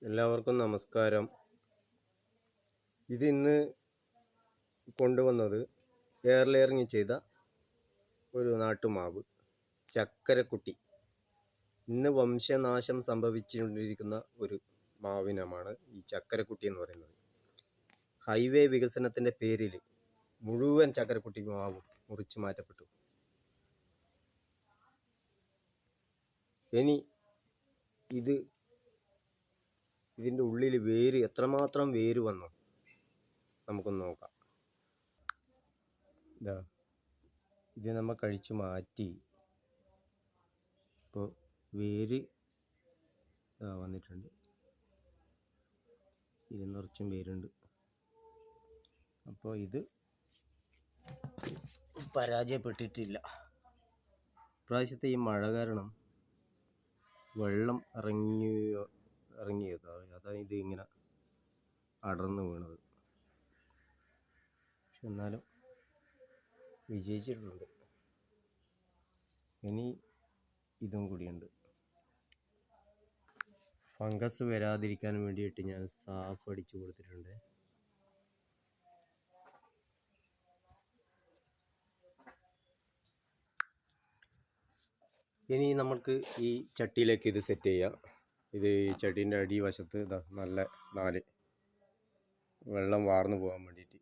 എല്ലാവർക്കും നമസ്കാരം. ഇന്ന് കൊണ്ടുവന്നത് എയർ ലെയറിങ് ചെയ്ത ഒരു നാട്ടുമാവ് ചക്കരക്കുട്ടി. ഇന്ന് വംശനാശം സംഭവിച്ചുകൊണ്ടിരിക്കുന്ന ഒരു മാവിനമാണ് ഈ ചക്കരക്കുട്ടി എന്ന് പറയുന്നത്. ഹൈവേ വികസനത്തിൻ്റെ പേരിൽ മുഴുവൻ ചക്കരക്കുട്ടി മാവും മുറിച്ചു മാറ്റപ്പെട്ടു. ഇനി ഇതിൻ്റെ ഉള്ളിൽ എത്രമാത്രം വേര് വന്നു നമുക്കൊന്ന് നോക്കാം. ഇത് നമ്മൾ കഴിച്ചു മാറ്റി. ഇപ്പോൾ വേര് വന്നിട്ടുണ്ട്, നിറച്ചും വേരുണ്ട്. അപ്പോൾ ഇത് പരാജയപ്പെട്ടിട്ടില്ല. ഇപ്രാവശ്യത്തെ ഈ മഴ കാരണം വെള്ളം ഇറങ്ങിയതാണ്, അതായത് ഇങ്ങനെ അടർന്നു വീണത്. പക്ഷെ എന്നാലും വിജയിച്ചിട്ടുണ്ട്. ഇനി ഇതും കൂടിയുണ്ട്. ഫംഗസ് വരാതിരിക്കാൻ വേണ്ടിയിട്ട് ഞാൻ സാഫ് അടിച്ചു കൊടുത്തിട്ടുണ്ട്. ഇനി നമുക്ക് ഈ ചട്ടിയിലേക്ക് ഇത് സെറ്റ് ചെയ്യാം. ഇത് ഈ ചട്ടീൻ്റെ അടിവശത്ത് നല്ല 4 വെള്ളം വാർന്നു പോകാൻ വേണ്ടിയിട്ട്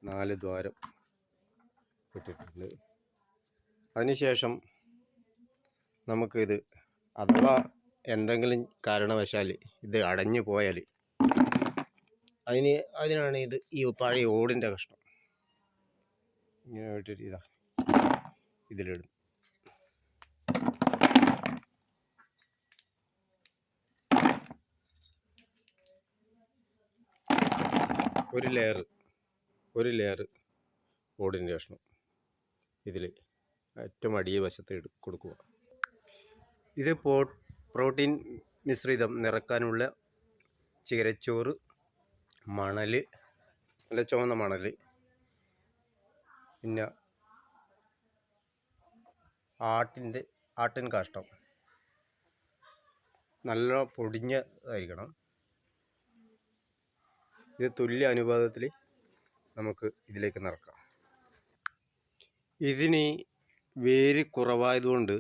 4 ദ്വാരം ഇട്ടിട്ടുണ്ട്. അതിനുശേഷം നമുക്കിത് അഥവാ എന്തെങ്കിലും കാരണവശാൽ ഇത് അടഞ്ഞു പോയാൽ അതിനാണ് ഈ പഴയ ഓടിൻ്റെ കഷ്ണം ഇങ്ങനെ ഇട്ടിട്ട് ഇതിലിടും. ഒരു ലെയർ ഓടിൻ്റെ കഷ്ണം ഇതിൽ ഏറ്റവും അടിയ വശത്ത് കൊടുക്കുക. ഇത് പ്രോട്ടീൻ മിശ്രിതം നിറക്കാനുള്ള ചീരച്ചോറ്, മണൽ, നല്ല ചുവന്ന മണൽ, പിന്നെ ആട്ടിൻ കാഷ്ടം നല്ല പൊടിഞ്ഞതായിരിക്കണം. ഇത് തുല്യ അനുപാതത്തിൽ നമുക്ക് ഇതിലേക്ക് നിറക്കാം. ഇതിന് വേര് കുറവായതുകൊണ്ട്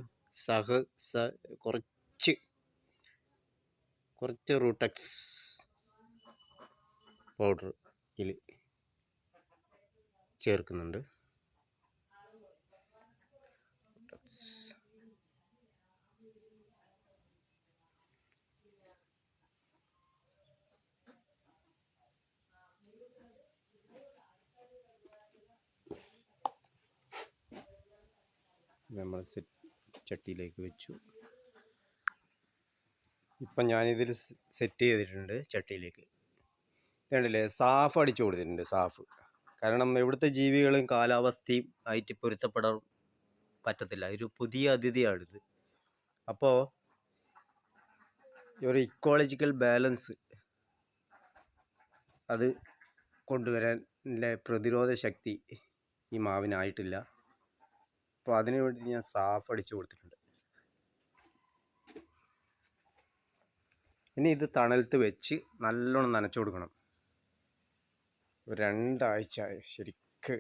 കുറച്ച് റൂട്ടക്സ് പൗഡർ ഇതിൽ ചേർക്കുന്നുണ്ട്. നമ്മൾ ചട്ടിയിലേക്ക് വെച്ചു. ഇപ്പം ഞാനിതിൽ സെറ്റ് ചെയ്തിട്ടുണ്ട് ചട്ടിയിലേക്ക്. കണ്ടില്ലേ, സാഫ് അടിച്ചു കൊടുത്തിട്ടുണ്ട്. സാഫ് കാരണം ഇവിടുത്തെ ജീവികളും കാലാവസ്ഥയും ആയിട്ട് പൊരുത്തപ്പെടാൻ പറ്റത്തില്ല. ഒരു പുതിയ അതിഥിയാണിത്. അപ്പോൾ ഒരു ഇക്കോളജിക്കൽ ബാലൻസ് അത് കൊണ്ടുവരാൻ പ്രതിരോധ ശക്തി ഈ മാവിനായിട്ടില്ല. അപ്പോൾ അതിനു വേണ്ടി ഞാൻ സാഫ് അടിച്ചു കൊടുത്തിട്ടുണ്ട്. ഇനി ഇത് തണലത്ത് വെച്ച് നല്ലോണം നനച്ചു കൊടുക്കണം. ഒരു 2 ആഴ്ച ശരിക്ക്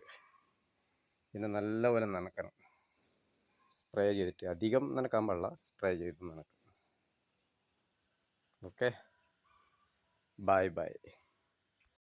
ഇതിനെ നല്ലപോലെ നനക്കണം. സ്പ്രേ ചെയ്തിട്ട്, അധികം നനക്കാൻ പാടില്ല, സ്പ്രേ ചെയ്ത് നനക്കണം. Okay, by.